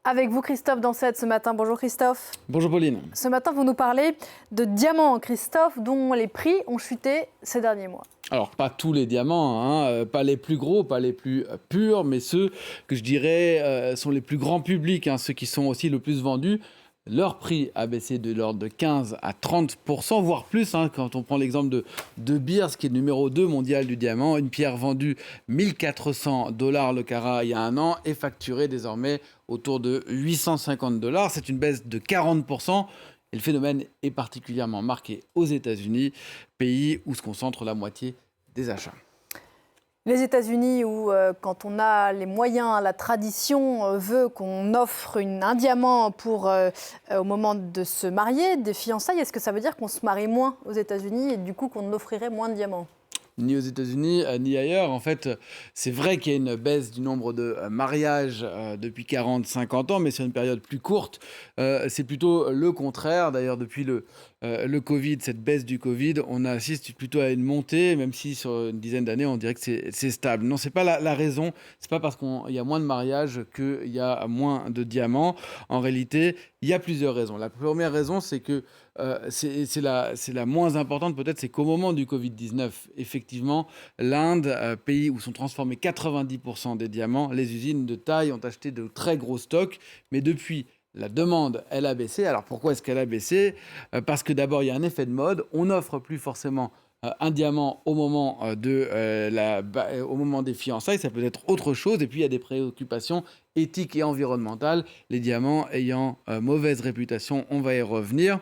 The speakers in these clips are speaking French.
Avec vous, Christophe Dansette, ce matin. Bonjour Christophe. Bonjour Pauline. Ce matin, vous nous parlez de diamants, Christophe, dont les prix ont chuté ces derniers mois. Alors, pas tous les diamants, pas les plus gros, pas les plus purs, mais ceux que je dirais sont les plus grands publics, ceux qui sont aussi le plus vendus. Leur prix a baissé de l'ordre de 15 à 30%, voire plus, quand on prend l'exemple de Beers, qui est le numéro 2 mondial du diamant. Une pierre vendue 1400$ le carat il y a un an est facturée désormais autour de 850$. C'est une baisse de 40%. Et le phénomène est particulièrement marqué aux États-Unis, pays où se concentre la moitié des achats. Les États-Unis, où quand on a les moyens, la tradition veut qu'on offre un diamant au moment de se marier, des fiançailles, est-ce que ça veut dire qu'on se marie moins aux États-Unis et du coup qu'on offrirait moins de diamants ? Ni aux États-Unis, ni ailleurs. En fait, c'est vrai qu'il y a une baisse du nombre de mariages depuis 40-50 ans, mais sur une période plus courte. C'est plutôt le contraire. D'ailleurs, depuis le Covid, cette baisse du Covid, on assiste plutôt à une montée, même si sur une dizaine d'années, on dirait que c'est stable. Non, c'est pas la raison. C'est pas parce qu'il y a moins de mariages qu'il y a moins de diamants. En réalité, il y a plusieurs raisons. La première raison, c'est que c'est la moins importante peut-être, c'est qu'au moment du Covid-19, effectivement, l'Inde, pays où sont transformés 90% des diamants, les usines de taille ont acheté de très gros stocks, mais depuis, la demande, elle a baissé. Alors pourquoi est-ce qu'elle a baissé ? Parce que d'abord, il y a un effet de mode. On n'offre plus forcément un diamant au moment, au moment des fiançailles. Ça peut être autre chose. Et puis, il y a des préoccupations éthiques et environnementales. Les diamants ayant mauvaise réputation, on va y revenir.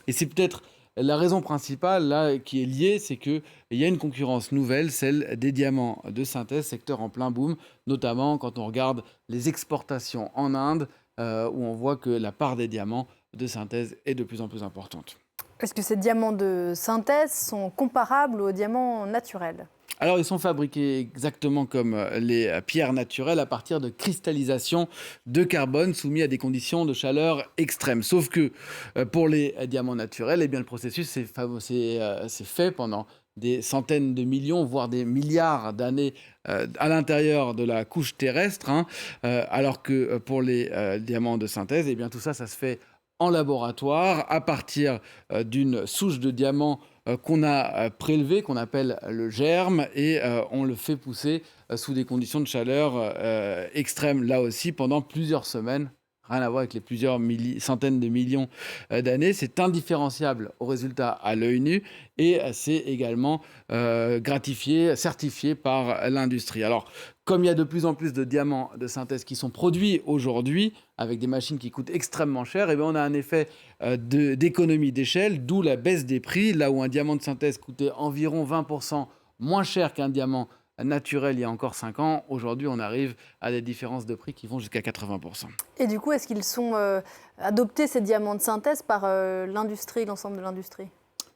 Et c'est peut-être la raison principale là, qui est liée, c'est qu'il y a une concurrence nouvelle, celle des diamants de synthèse, secteur en plein boom, notamment quand on regarde les exportations en Inde, où on voit que la part des diamants de synthèse est de plus en plus importante. Est-ce que ces diamants de synthèse sont comparables aux diamants naturels ? Alors, ils sont fabriqués exactement comme les pierres naturelles à partir de cristallisation de carbone soumis à des conditions de chaleur extrêmes. Sauf que pour les diamants naturels, eh bien, le processus c'est fait pendant des centaines de millions, voire des milliards d'années à l'intérieur de la couche terrestre, alors que pour les diamants de synthèse, eh bien, tout ça se fait en laboratoire à partir d'une souche de diamant qu'on a prélevé, qu'on appelle le germe, et on le fait pousser sous des conditions de chaleur extrêmes, là aussi, pendant plusieurs semaines. Rien à voir avec les plusieurs centaines de millions d'années. C'est indifférenciable au résultat à l'œil nu et c'est également certifié par l'industrie. Alors, comme il y a de plus en plus de diamants de synthèse qui sont produits aujourd'hui avec des machines qui coûtent extrêmement cher, eh bien on a un effet d'économie d'échelle, d'où la baisse des prix. Là où un diamant de synthèse coûtait environ 20% moins cher qu'un diamant naturel il y a encore 5 ans, aujourd'hui on arrive à des différences de prix qui vont jusqu'à 80%. Et du coup, est-ce qu'ils sont adoptés, ces diamants de synthèse, par l'industrie, l'ensemble de l'industrie ?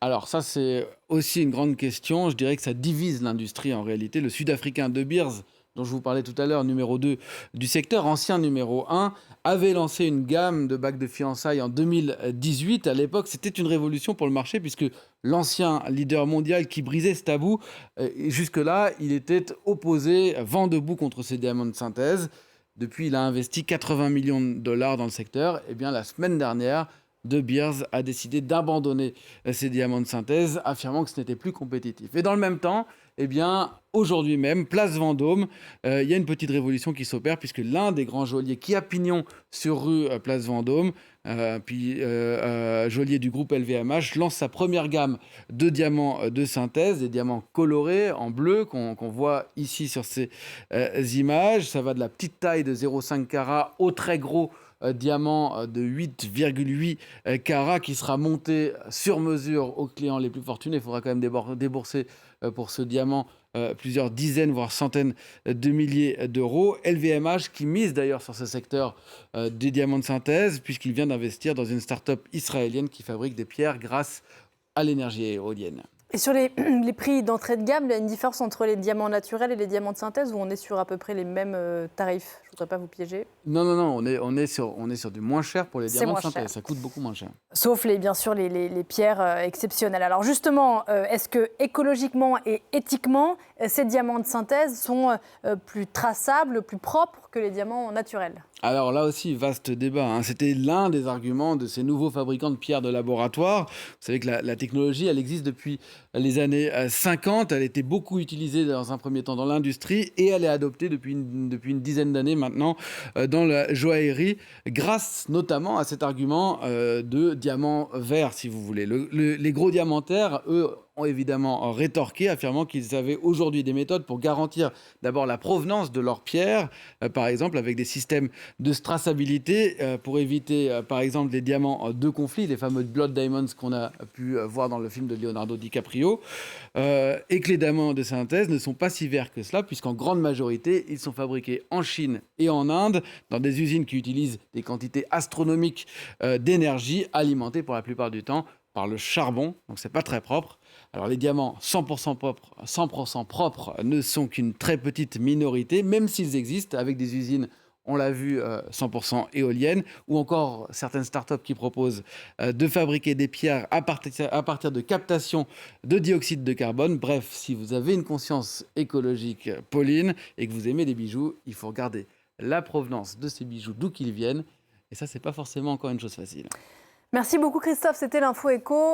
Alors ça, c'est aussi une grande question. Je dirais que ça divise l'industrie en réalité. Le Sud-Africain De Beers, dont je vous parlais tout à l'heure, numéro 2 du secteur, ancien numéro 1, avait lancé une gamme de bagues de fiançailles en 2018. À l'époque, c'était une révolution pour le marché puisque l'ancien leader mondial qui brisait ce tabou, jusque-là, il était opposé, vent debout contre ces diamants de synthèse. Depuis, il a investi 80 millions de dollars dans le secteur. Et bien, la semaine dernière, De Beers a décidé d'abandonner ces diamants de synthèse, affirmant que ce n'était plus compétitif. Et dans le même temps, eh bien, aujourd'hui même, place Vendôme, il y a une petite révolution qui s'opère puisque l'un des grands geôliers qui a pignon sur rue place Vendôme, geôlier du groupe LVMH, lance sa première gamme de diamants de synthèse, des diamants colorés en bleu qu'on voit ici sur ces images. Ça va de la petite taille de 0,5 carats au très gros diamant de 8,8 carats qui sera monté sur mesure aux clients les plus fortunés. Il faudra quand même débourser pour ce diamant plusieurs dizaines, voire centaines de milliers d'euros. LVMH qui mise d'ailleurs sur ce secteur des diamants de synthèse puisqu'il vient d'investir dans une start-up israélienne qui fabrique des pierres grâce à l'énergie éolienne. Et sur les prix d'entrée de gamme, il y a une différence entre les diamants naturels et les diamants de synthèse, où on est sur à peu près les mêmes tarifs ? Je ne voudrais pas vous piéger. Non, on est sur du moins cher pour les diamants de synthèse. Ça coûte beaucoup moins cher. Sauf bien sûr les pierres exceptionnelles. Alors justement, est-ce que écologiquement et éthiquement, ces diamants de synthèse sont plus traçables, plus propres que les diamants naturels? Alors là aussi, vaste débat, hein. C'était l'un des arguments de ces nouveaux fabricants de pierres de laboratoire. Vous savez que la technologie, elle existe depuis les années 50. Elle était beaucoup utilisée dans un premier temps dans l'industrie et elle est adoptée depuis une dizaine d'années maintenant dans la joaillerie, grâce notamment à cet argument de diamant vert, si vous voulez. Les gros diamantaires, eux, ont évidemment rétorqué, affirmant qu'ils avaient aujourd'hui des méthodes pour garantir d'abord la provenance de leurs pierres, par exemple avec des systèmes de traçabilité pour éviter, par exemple, les diamants de conflit, les fameux Blood Diamonds qu'on a pu voir dans le film de Leonardo DiCaprio, et que les diamants de synthèse ne sont pas si verts que cela, puisqu'en grande majorité, ils sont fabriqués en Chine et en Inde, dans des usines qui utilisent des quantités astronomiques d'énergie, alimentées pour la plupart du temps par le charbon, donc c'est pas très propre. Alors les diamants 100% propres ne sont qu'une très petite minorité, même s'ils existent avec des usines, on l'a vu, 100% éoliennes, ou encore certaines startups qui proposent de fabriquer des pierres à partir de captation de dioxyde de carbone. Bref, si vous avez une conscience écologique, Pauline, et que vous aimez les bijoux, il faut regarder la provenance de ces bijoux, d'où qu'ils viennent. Et ça, c'est pas forcément encore une chose facile. Merci beaucoup Christophe, c'était l'Info Éco.